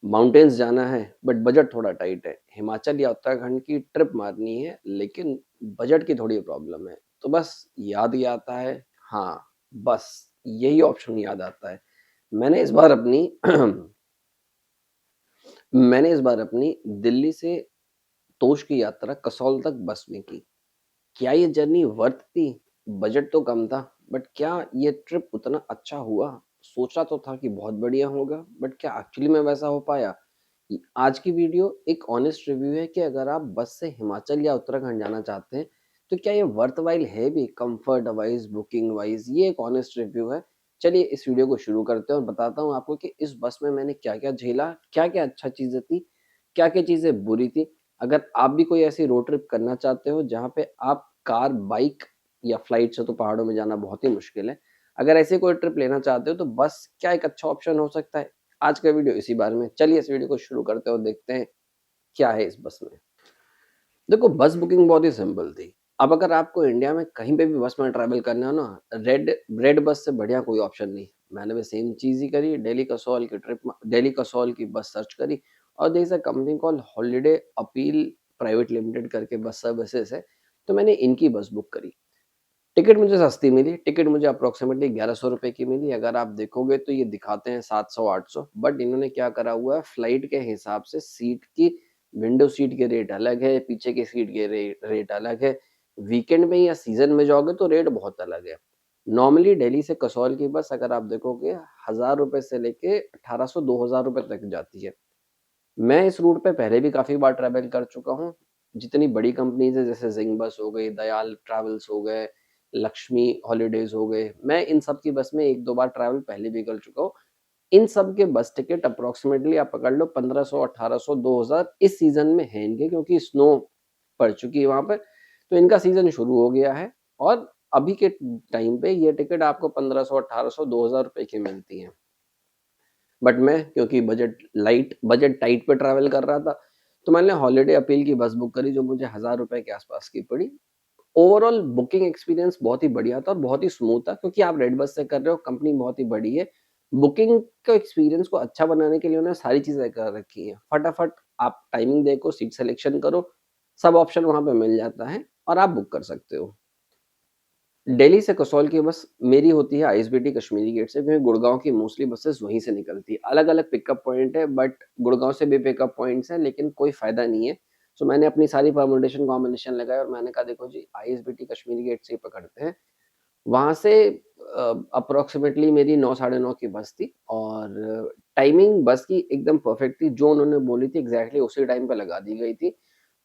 Mountains जाना है but budget थोड़ा टाइट है, हिमाचल या उत्तराखंड की ट्रिप मारनी है लेकिन बजट की थोड़ी प्रॉब्लम है, तो बस याद ये आता है, हाँ, बस यही ऑप्शन याद आता है। मैंने इस बार अपनी मैंने इस बार अपनी दिल्ली से तोश की यात्रा कसौल तक बस में की। क्या ये जर्नी वर्थ थी? बजट तो कम था, बट क्या ये ट्रिप उतना अच्छा हुआ? सोचा तो था कि बहुत बढ़िया होगा, बट क्या एक्चुअली में वैसा हो पाया? आज की वीडियो एक ऑनेस्ट रिव्यू है कि अगर आप बस से हिमाचल या उत्तराखंड जाना चाहते हैं, तो क्या ये वर्थवाइल है भी कंफर्ट वाइज, बुकिंग वाइज? ये एक ऑनेस्ट रिव्यू है। चलिए इस वीडियो को शुरू करते हैं और बताता हूँ आपको कि इस बस में मैंने क्या-क्या झेला, क्या-क्या अच्छा चीज़ें थी, क्या-क्या चीज़ें बुरी थी। अगर आप भी कोई ऐसी रोड ट्रिप करना चाहते हो जहाँ पे आप कार, बाइक या फ्लाइट से तो पहाड़ों में जाना बहुत ही मुश्किल है। अगर ऐसी कोई ट्रिप लेना चाहते हो तो बस क्या एक अच्छा ऑप्शन हो सकता है? आज का वीडियो इसी बारे में। चलिए इस वीडियो को शुरू करते हैं और देखते हैं क्या है इस बस में। देखो बस बुकिंग बहुत ही सिंपल थी। अब अगर आपको इंडिया में कहीं पे भी बस में ट्रैवल करना हो ना, रेड बस से बढ़िया कोई ऑप्शन नहीं। मैंने भी सेम चीज़ ही करी, दिल्ली कसौल की बस सर्च करी और there is a company called Holiday Appeal Private Limited करके बस सर्विसेज़ है, तो मैंने इनकी बस बुक करी। टिकट मुझे सस्ती मिली, टिकट मुझे अप्रॉक्सिमेटली ₹1100 की मिली। अगर आप देखोगे तो ये दिखाते हैं 700-800, बट इन्होंने क्या करा हुआ है, फ्लाइट के हिसाब से सीट की विंडो सीट के रेट अलग है, पीछे की सीट के रेट अलग है। वीकेंड में या सीज़न में जाओगे तो रेट बहुत अलग है। नॉर्मली दिल्ली से कसौल की बस अगर आप देखोगे ₹1000 से लेके 1800-2000 तक जाती है। मैं इस रूट पे पहले भी काफ़ी बार ट्रैवल कर चुका हूँ। जितनी बड़ी कंपनीज़ है जैसे ज़िंग बस हो गई, दयाल ट्रैवल्स हो गए, लक्ष्मी हॉलिडेज़ हो गए, मैं इन सब की बस में 1-2 बार ट्रैवल पहले भी कर चुका हूँ। इन सब के बस टिकट अप्रॉक्सिमेटली आप पकड़ लो 1500, 1800, 2000 इस सीज़न में हैं इनके, क्योंकि स्नो पड़ चुकी है वहाँ पे, तो इनका सीज़न शुरू हो गया है और अभी के टाइम पे ये टिकट आपको 1500, 1800, ₹2000 की मिलती हैं। बट मैं क्योंकि बजट टाइट पे ट्रैवल कर रहा था, तो मैंने हॉलिडे अपील की बस बुक करी जो मुझे ₹1000 के आस-पास की पड़ी। ओवरऑल बुकिंग एक्सपीरियंस बहुत ही बढ़िया था और बहुत ही स्मूथ था, क्योंकि आप रेड बस से कर रहे हो, कंपनी बहुत ही बड़ी है। बुकिंग के एक्सपीरियंस को अच्छा बनाने के लिए उन्होंने सारी चीज़ें कर रखी हैं। फटाफट आप टाइमिंग देखो, सीट सिलेक्शन करो, सब ऑप्शन वहाँ पे मिल जाता है और आप बुक कर सकते हो। दिल्ली से कसौल की बस मेरी होती है आईएसबीटी कश्मीरी गेट से, क्योंकि गुड़गाँव की मोस्टली बसेस वहीं से निकलती है। अलग-अलग पिकअप पॉइंट है, बट गुड़गाँव से भी पिकअप पॉइंट्स हैं, लेकिन कोई फ़ायदा नहीं है। सो मैंने अपनी सारी परम्यूटेशन कॉम्बिनेशन लगाए और मैंने कहा देखो जी आईएसबीटी कश्मीरी गेट से ही पकड़ते हैं। वहाँ से अप्रॉक्सिमेटली मेरी 9 साढ़े 9 की बस थी और टाइमिंग बस की एकदम परफेक्ट थी, जो उन्होंने बोली थी एग्ज़ैक्टली उसी टाइम पे लगा दी गई थी।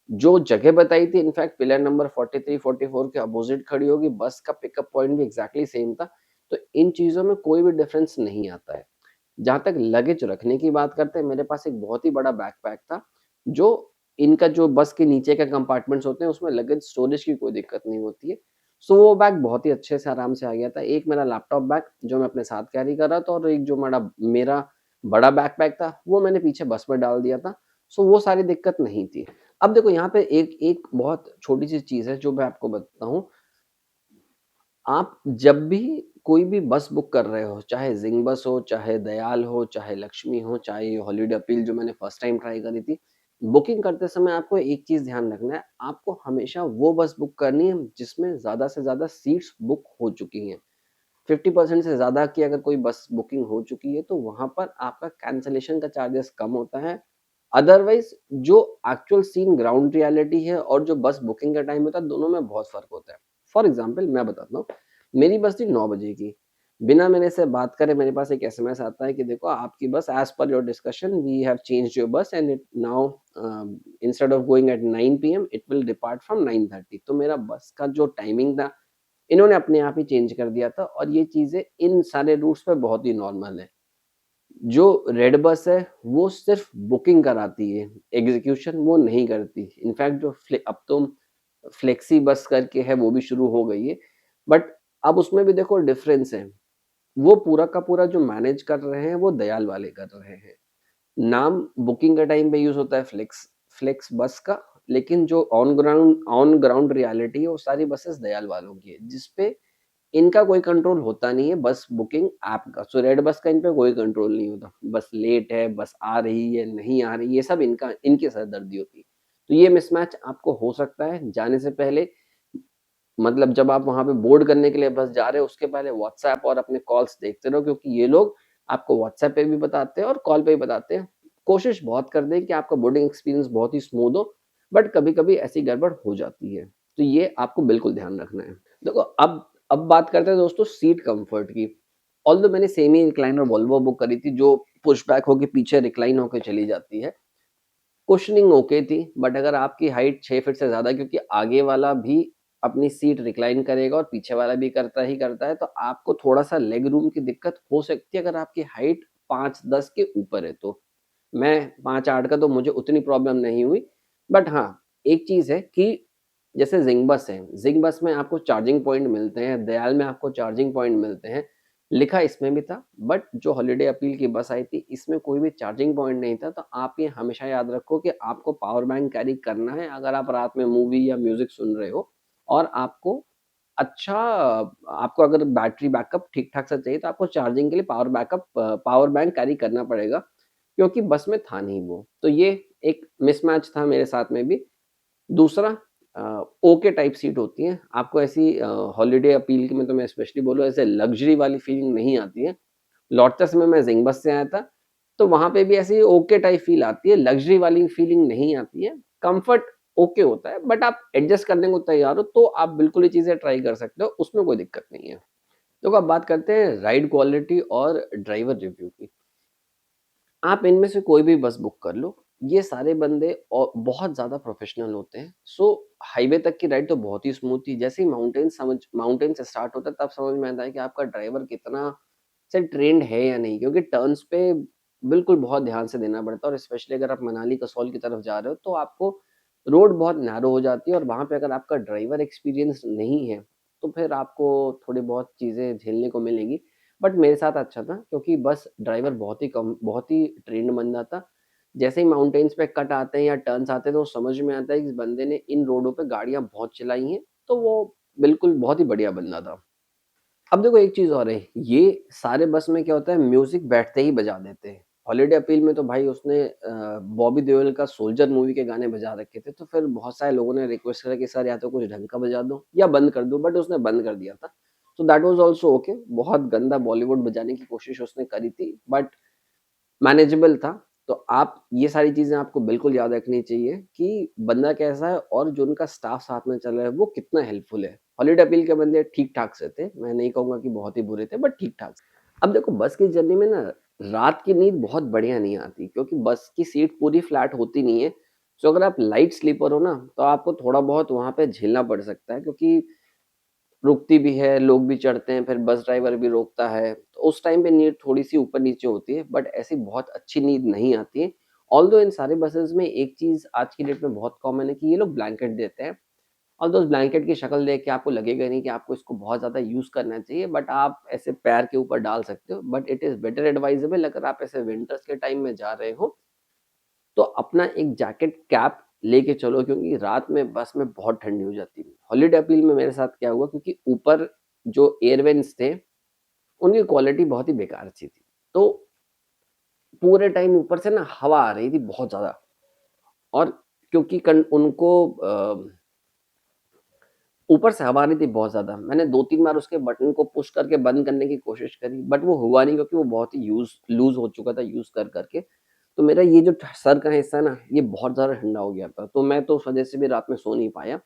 जो जगह बताई थी इनफैक्ट पिलर नंबर 43-44 के अपोज़िट खड़ी होगी, बस का पिकअप पॉइंट भी एग्ज़ैक्टली सेम था। तो इन चीज़ों में कोई भी डिफ़रेंस नहीं आता है। जहाँ तक लगेज रखने की बात करते हैं, मेरे पास एक बहुत ही बड़ा बैकपैक था, जो इनका जो बस के नीचे के कंपार्टमेंट्स होते हैं, उसमें लगेज स्टोरेज की कोई दिक्कत नहीं होती है। सो वो बैग बहुत ही अच्छे से आराम से आ गया था। एक मेरा लैपटॉप बैग जो मैं अपने साथ कैरी कर रहा था और एक जो मेरा बड़ा बैकपैक था, वो मैंने पीछे बस में डाल दिया था। सो वो सारी दिक्कत नहीं थी। अब देखो यहाँ पे एक एक बहुत छोटी-सी चीज़ है जो मैं आपको बताता हूँ। आप जब भी कोई भी बस बुक कर रहे हो, चाहे ज़िंग बस हो, चाहे दयाल हो, चाहे लक्ष्मी हो, चाहे ये हॉलिडे अपील जो मैंने फर्स्ट टाइम ट्राई करी थी, बुकिंग करते समय आपको एक चीज़ ध्यान रखना है, आपको हमेशा वो बस बुक करनी है जिसमें ज़्यादा से ज़्यादा सीट्स बुक हो चुकी हैं। 50% से ज़्यादा की अगर कोई बस बुकिंग हो चुकी है, तो वहाँ पर आपका कैंसलेशन का चार्जेस कम होता है। अदरवाइज़ जो एक्चुअल सीन ग्राउंड रियलिटी है और जो बस बुकिंग का टाइम होता है, दोनों में बहुत फ़र्क होता है। फॉर एग्ज़ाम्पल मैं बताता हूँ, मेरी बस थी 9 बजे की। बिना मेरे से बात करे मेरे पास एक एसएमएस आता है कि देखो आपकी bus as per your discussion we have changed your bus and it now instead of going at 9 PM it will depart from 9:30। तो मेरा बस का जो टाइमिंग था, इन्होंने अपने आप ही चेंज कर दिया था और ये चीज़ें इन सारे रूट्स पे बहुत ही नॉर्मल है। जो रेड बस है, वो सिर्फ़ बुकिंग कराती है, एग्ज़ीक्यूशन वो नहीं करती। इनफैक्ट जो अब तो फ्लेक्सी बस करके है, वो भी शुरू हो गई है। बट अब उसमें भी देखो डिफ़रेंस है। वो पूरा का पूरा जो मैनेज कर रहे हैं, वो दयाल वाले कर रहे हैं। नाम बुकिंग के टाइम पे यूज़ होता है फ्लेक्स फ्लेक्स बस का, लेकिन जो ऑन ग्राउंड रियलिटी है, वो सारी बसेस दयाल वालों की है, जिसपे इनका कोई कंट्रोल होता नहीं है बस बुकिंग ऐप का। सो रेड बस का इन पे कोई कंट्रोल नहीं होता। बस लेट है, बस आ रही है, नहीं आ रही, ये सब इनकी सरदर्दी होती है। तो ये मिसमैच आपको हो सकता है जाने से पहले, मतलब जब आप वहाँ पे बोर्ड करने के लिए बस जा रहे हो उसके पहले व्हाट्सएप और अपने कॉल्स देखते रहो, क्योंकि ये लोग आपको व्हाट्सएप पे भी बताते हैं और कॉल पे भी बताते हैं। कोशिश बहुत कर दें कि आपका बोर्डिंग एक्सपीरियंस बहुत ही स्मूथ हो, बट कभी-कभी ऐसी गड़बड़ हो जाती है। तो ये आपको बिल्कुल ध्यान रखना है। देखो अब बात करते हैं दोस्तों सीट कम्फर्ट की। ऑल्दो मैंने सेमी रिक्लाइनर वोल्वो बुक करी थी जो पुशबैक होके पीछे रिक्लाइन होके चली जाती है। कुशनिंग ओके थी, बट अगर आपकी हाइट 6 फीट से ज़्यादा, क्योंकि आगे वाला भी अपनी सीट रिक्लाइन करेगा और पीछे वाला भी करता ही करता है, तो आपको थोड़ा-सा लेग रूम की दिक्कत हो सकती है अगर आपकी हाइट 5-10 के ऊपर है तो। मैं 5-8 का तो मुझे उतनी प्रॉब्लम नहीं हुई, बट हाँ, एक चीज़ है कि जैसे ज़िंग बस है, ज़िंग बस में आपको चार्जिंग पॉइंट मिलते हैं, दयाल में आपको चार्जिंग पॉइंट मिलते हैं, लिखा इसमें भी था, बट जो हॉलिडे अपील की बस आई थी इसमें कोई भी चार्जिंग पॉइंट नहीं था। तो आप ये हमेशा याद रखो कि आपको पावर बैंक कैरी करना है अगर आप रात में मूवी या म्यूजिक सुन रहे हो, और अच्छा आपको अगर बैटरी बैकअप ठीक ठाक से चाहिए तो आपको चार्जिंग के लिए पावर बैंक कैरी करना पड़ेगा, क्योंकि बस में था नहीं वो। तो ये एक मिसमैच था मेरे साथ में भी। दूसरा ओके टाइप सीट होती हैं, आपको ऐसी हॉलिडे अपील की में तो मैं स्पेशली बोलूँ ऐसे लग्ज़री वाली फीलिंग नहीं आती है। लौटते समय मैं ज़िंग बस से आया था, तो वहाँ पे भी ऐसी ओके टाइप फ़ील आती है, लग्ज़री वाली फीलिंग नहीं आती है। कम्फ़र्ट ओके होता है, बट आप एडजस्ट करने को तैयार हो, तो आप बिल्कुल ये चीज़ें ट्राई कर सकते हो, उसमें कोई दिक्कत नहीं है। देखो अब बात करते हैं राइड क्वालिटी और ड्राइवर रिव्यू की। आप इनमें से कोई भी बस बुक कर लो, ये सारे बंदे बहुत ज़्यादा प्रोफ़ेशनल होते हैं। सो हाईवे तक की राइड तो बहुत ही स्मूथ थी। जैसे ही माउंटेन से स्टार्ट होता है तब समझ में आता है कि आपका ड्राइवर कितना से ट्रेन्ड है या नहीं, क्योंकि टर्न्स पे बिल्कुल बहुत ध्यान से देना पड़ता है, और स्पेशली अगर आप मनाली कसौल की तरफ जा रहे हो तो आपको रोड बहुत नैरो हो जाती है, और वहाँ पे अगर आपका ड्राइवर एक्सपीरियंस नहीं है, तो फिर आपको थोड़ी बहुत चीज़ें झेलने को मिलेंगी। बट मेरे साथ अच्छा था, क्योंकि बस ड्राइवर बहुत ही ट्रेन्ड बंदा था। जैसे ही माउंटेन्स पे कट आते हैं या टर्न्स आते हैं तो समझ में आता है कि इस बंदे ने इन रोडों पे गाड़ियाँ बहुत चलाई हैं, तो वो बिल्कुल बहुत ही बढ़िया बंदा था। अब देखो एक चीज़ और है, ये सारे बस में क्या होता है म्यूज़िक बैठते ही बजा देते हैं। हॉलिडे अपील में तो भाई उसने बॉबी देओल का सोल्जर मूवी के गाने बजा रखे थे, तो फिर बहुत सारे लोगों ने रिक्वेस्ट करा कि सर या तो कुछ ढंग का बजा दो या बंद कर दो, बट उसने बंद कर दिया था। तो दैट वाज़ ऑल्सो ओके। बहुत गंदा बॉलीवुड बजाने की कोशिश उसने करी थी, बट मैनेजेबल था। तो आप ये सारी चीज़ें आपको बिल्कुल याद रखनी चाहिए कि बंदा कैसा है और जो उनका स्टाफ साथ में चल रहा है वो कितना हेल्पफुल है। हॉलिडे अपील के बंदे ठीक-ठाक से थे, मैं नहीं कहूँगा कि बहुत ही बुरे थे, बट ठीक-ठाक। अब देखो बस की जर्नी में ना रात की नींद बहुत बढ़िया नहीं आती, क्योंकि बस की सीट पूरी फ्लैट होती नहीं है। सो अगर आप लाइट स्लीपर हो ना तो आपको थोड़ा बहुत वहाँ पे झेलना पड़ सकता है, क्योंकि रुकती भी है, लोग भी चढ़ते हैं, फिर बस ड्राइवर भी रोकता है, तो उस टाइम पे नींद थोड़ी-सी ऊपर-नीचे होती है, बट ऐसी बहुत अच्छी नींद नहीं आती है। ऑल्दो इन सारे बसेज़ में एक चीज़ आज की डेट में बहुत कॉमन है कि ये लोग ब्लैंकेट देते हैं। ऑल्दो उस ब्लैंकेट की शक्ल देख के आपको लगेगा नहीं कि आपको इसको बहुत ज़्यादा यूज़ करना चाहिए, बट आप ऐसे पैर के ऊपर डाल सकते हो। But it is better advisable अगर आप ऐसे विंटर्स के टाइम में जा रहे हो, तो अपना एक जैकेट कैप लेके चलो, क्योंकि रात में बस में बहुत ठंडी हो जाती है। हॉलिडे अपील में मेरे साथ क्या हुआ, क्योंकि ऊपर जो एयरवेन्स थे, उनकी क्वालिटी बहुत ही बेकार सी थी। तो पूरे टाइम ऊपर से ना हवा आ रही थी बहुत ज़्यादा, और क्योंकि कन उनको ऊपर से हवा आ रही थी बहुत ज़्यादा। मैंने 2-3 बार उसके बटन को पुश करके बंद करने की कोशिश करी, बट वो हुआ नहीं, क्योंकि वो बहुत ही लूज़ हो चुका था यूज़ कर के। तो मेरा ये जो ठ सर का हिस्सा है ना, ये बहुत ज़्यादा ठंडा हो गया था। तो मैं तो उस वजह से भी रात में सो नहीं पाया।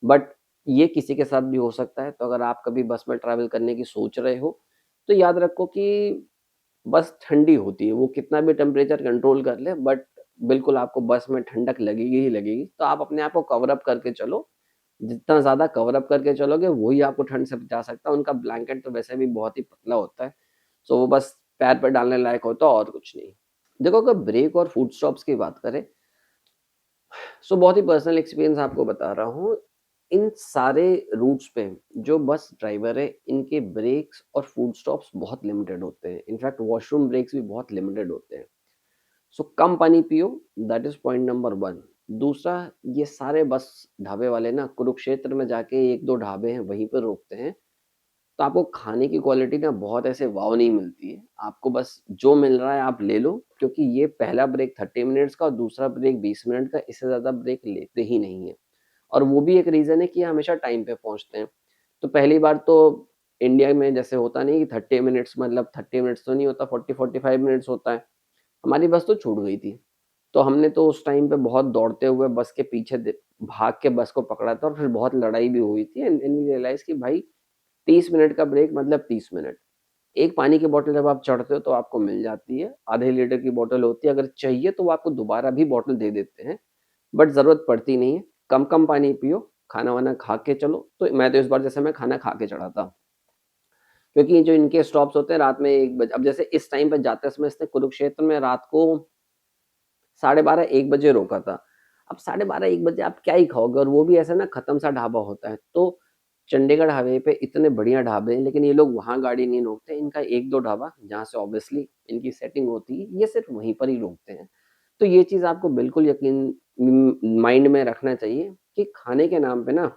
बट ये किसी के साथ भी हो सकता है, तो अगर आप कभी बस में ट्रैवल करने की सोच रहे हो, तो याद रखो कि बस ठंडी होती है, वो कितना भी टेम्परेचर कंट्रोल कर ले, बट बिल्कुल आपको बस में ठंडक लगेगी ही लगेगी। तो आप अपने आप को कवर अप करके चलो, जितना ज़्यादा कवर अप करके चलोगे वही आपको ठंड से बचा सकता है। उनका ब्लैंकेट तो वैसे भी बहुत ही पतला होता है, सो वो बस पैर पे डालने लायक होता है और कुछ नहीं। देखो अगर ब्रेक और फूड स्टॉप्स की बात करें, सो बहुत ही पर्सनल एक्सपीरियंस आपको बता रहा हूँ। इन सारे रूट्स पे जो बस ड्राइवर है, इनके ब्रेक्स और फूड स्टॉप्स बहुत लिमिटेड होते हैं। इनफैक्ट वॉशरूम ब्रेक्स भी बहुत लिमिटेड होते हैं। सो कम पानी पियो, दैट इज़ पॉइंट नंबर 1। दूसरा, ये सारे बस ढाबे वाले ना कुरुक्षेत्र में जाके 1-2 ढाबे हैं वहीं पे रोकते हैं। तो आपको खाने की क्वालिटी ना बहुत ऐसे वाव नहीं मिलती है। आपको बस जो मिल रहा है आप ले लो, क्योंकि ये पहला ब्रेक 30 मिनट्स का और दूसरा ब्रेक 20 मिनट का, इससे ज़्यादा ब्रेक लेते ही नहीं है। और वो भी एक रीज़न है कि ये हमेशा टाइम पे पहुँचते हैं। तो पहली बार तो इंडिया में जैसे होता नहीं कि 30 मिनट्स मतलब 30 मिनट्स तो नहीं होता, 40-45 मिनट्स होता है। हमारी बस तो छूट गई थी। तो हमने तो उस टाइम पे बहुत दौड़ते हुए बस के पीछे भाग के बस को पकड़ा था, और फिर बहुत लड़ाई भी हुई थी, एंड देन वी रियलाइज़ कि भाई 30 मिनट का ब्रेक मतलब 30 मिनट। एक पानी की बॉटल जब आप चढ़ते हो तो आपको मिल जाती है, आधे लीटर की बॉटल होती है, अगर चाहिए तो वो आपको दोबारा भी बॉटल दे देते हैं, बट ज़रूरत पड़ती नहीं है। कम-कम पानी पियो, खाना-वाना खा के चलो। तो मैं तो इस बार जैसे मैं खाना खा के चढ़ा था, क्योंकि जो इनके स्टॉप्स होते हैं रात में 1 बजे, अब जैसे इस टाइम पे जाते समय इसने कुरुक्षेत्र में रात को 12:30 1 बजे रोका था। अब 12:30 1 बजे आप क्या ही खाओगे, और वो भी ऐसा ना खत्म सा ढाबा होता है। तो चंडीगढ़ हाईवे पे इतने बढ़िया ढाबे हैं, लेकिन ये लोग वहाँ गाड़ी नहीं रोकते। इनका 1-2 ढाबा जहाँ से ऑब्वियसली इनकी सेटिंग होती है, ये सिर्फ़ वहीं पर ही रोकते हैं। तो ये चीज़ आपको बिल्कुल माइंड में रखना चाहिए कि खाने के नाम पे ना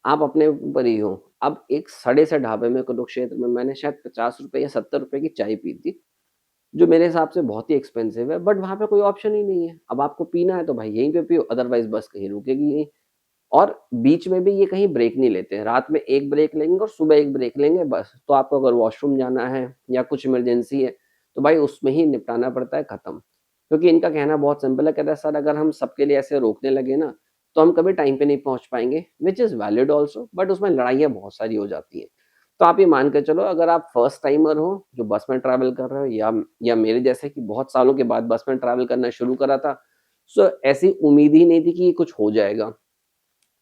आप अपने ऊपर ही हो। अब एक सड़े से ढाबे में कुरुक्षेत्र में मैंने शायद ₹50 या ₹70 की चाय पी थी, जो मेरे हिसाब से बहुत ही एक्सपेंसिव है, बट वहाँ पे कोई ऑप्शन ही नहीं है। अब आपको पीना है तो भाई यहीं पे पियो, अदरवाइज़ बस कहीं रुकेगी नहीं। और बीच में भी ये कहीं ब्रेक नहीं लेते हैं। रात में 1 ब्रेक लेंगे और सुबह 1 ब्रेक लेंगे बस। तो आपको अगर वॉशरूम जाना है या कुछ इमरजेंसी है, तो भाई उसमें ही निपटाना पड़ता है, खत्म। क्योंकि इनका कहना बहुत सिंपल है, कहता है सर अगर हम सबके लिए ऐसे रोकने लगे ना, तो हम कभी टाइम पे नहीं पहुँच पाएँगे, which is valid also, but उसमें लड़ाइयाँ बहुत सारी हो जाती हैं। तो आप ये मान के चलो, अगर आप फर्स्ट टाइमर हो, जो बस में ट्रैवल कर रहे हो, या मेरे जैसे कि बहुत सालों के बाद बस में ट्रैवल करना शुरू करा था, सो ऐसी उम्मीद ही नहीं थी कि ये कुछ हो जाएगा।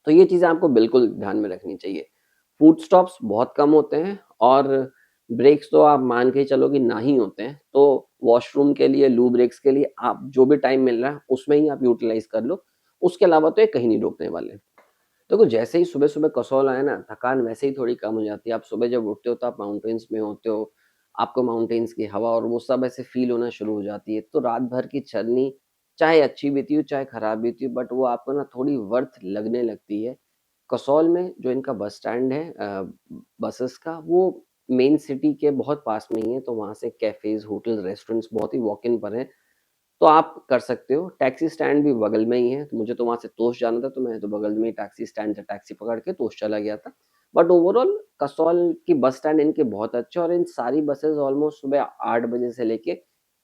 तो ये चीज़ें आपको बिल्कुल ध्यान में रखनी चाहिए। फूड स्टॉप्स बहुत कम होते हैं, और ब्रेक्स तो आप मान के ही चलो कि ना ही होते हैं। तो वॉशरूम के लिए, लू ब्रेक्स के लिए आप जो भी टाइम मिल रहा है उसमें ही आप यूटिलाइज़ कर लो। उसके अलावा तो ये कहीं नहीं रोकने वाले। देखो जैसे ही सुबह-सुबह कसौल आए ना, थकान वैसे ही थोड़ी कम हो जाती है। आप सुबह जब उठते हो तो आप माउंटेन्स में होते हो, आपको माउंटेन्स की हवा और वो सब ऐसे फ़ील होना शुरू हो जाती है। तो रात भर की जर्नी चाहे अच्छी बीती हो, चाहे खराब बीती हो, बट वो आपको ना थोड़ी वर्थ लगने लगती है। कसौल में जो इनका बस स्टैंड है बसेस का, वो मेन सिटी के बहुत पास में ही है, तो वहाँ से कैफ़ेज़, होटल, रेस्टोरेंट्स बहुत ही वॉक इन पर हैं। तो आप कर सकते हो। टैक्सी स्टैंड भी बगल में ही है, तो मुझे तो वहाँ से तोश जाना था, तो मैं तो बगल में ही टैक्सी स्टैंड से टैक्सी पकड़ के तोश चला गया था। बट ओवरऑल कसौल की बस स्टैंड इनके बहुत अच्छे, और इन सारी बसेज़ ऑलमोस्ट सुबह 8 बजे से लेके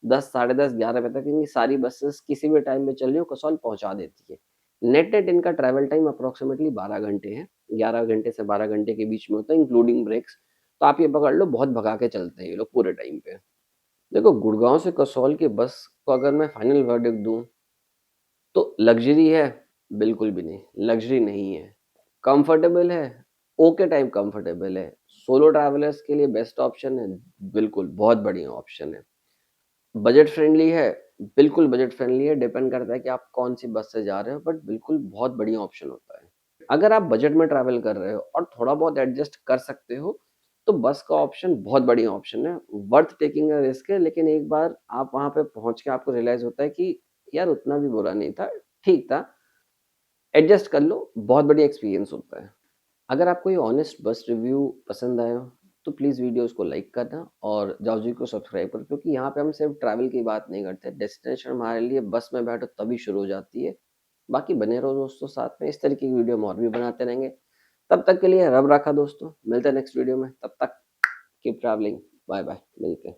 10, साढ़े 10, 11 बजे तक इनकी सारी बसेज़ किसी भी टाइम में चल रही हो, कसौल पहुँचा देती है। नेट-नेट इनका ट्रैवल टाइम अप्रॉक्सिमेटली 12 घंटे है। 11 घंटे से 12 घंटे के बीच में होता है, इंक्लूडिंग ब्रेक्स। तो आप ये पकड़ लो, बहुत भगा के चलते हैं ये लोग पूरे टाइम पे। देखो, गुड़गाँव से कसौल की बस को अगर मैं फाइनल वर्डिक्ट दूँ, तो लग्ज़री है? बिल्कुल भी नहीं, लग्ज़री नहीं है। कंफर्टेबल है? ओके टाइप कंफर्टेबल है। सोलो ट्रैवलर्स के लिए बेस्ट ऑप्शन है? बिल्कुल, बहुत बढ़िया ऑप्शन है। बजट फ्रेंडली है? बिल्कुल बजट फ्रेंडली है, डिपेंड करता है कि आप कौन-सी बस से जा रहे हो, बट बिल्कुल बहुत बढ़िया ऑप्शन होता है। अगर आप बजट में ट्रैवल कर रहे हो और थोड़ा बहुत एडजस्ट कर सकते हो, तो बस का ऑप्शन बहुत बढ़िया ऑप्शन है। वर्थ टेकिंग अ रिस्क है, लेकिन एक बार आप वहाँ पे पहुँच के आपको रियलाइज़ होता है कि यार उतना भी बुरा नहीं था, ठीक था, एडजस्ट कर लो, बहुत बढ़िया एक्सपीरियंस होता है। अगर आपको ये ऑनेस्ट बस रिव्यू पसंद आया हो, तो प्लीज़ वीडियोज़ को लाइक करना और जाओ जी को सब्सक्राइब करो, क्योंकि यहाँ पे हम सिर्फ ट्रैवल की बात नहीं करते, डेस्टिनेशन हमारे लिए बस में बैठो तभी शुरू हो जाती है। बाकी बने रहो दोस्तों साथ में, इस तरीके की वीडियो हम और भी बनाते रहेंगे। तब तक के लिए रब राखा दोस्तों, मिलते हैं नेक्स्ट वीडियो में, तब तक कीप ट्रैवलिंग, बाय बाय, मिलते हैं।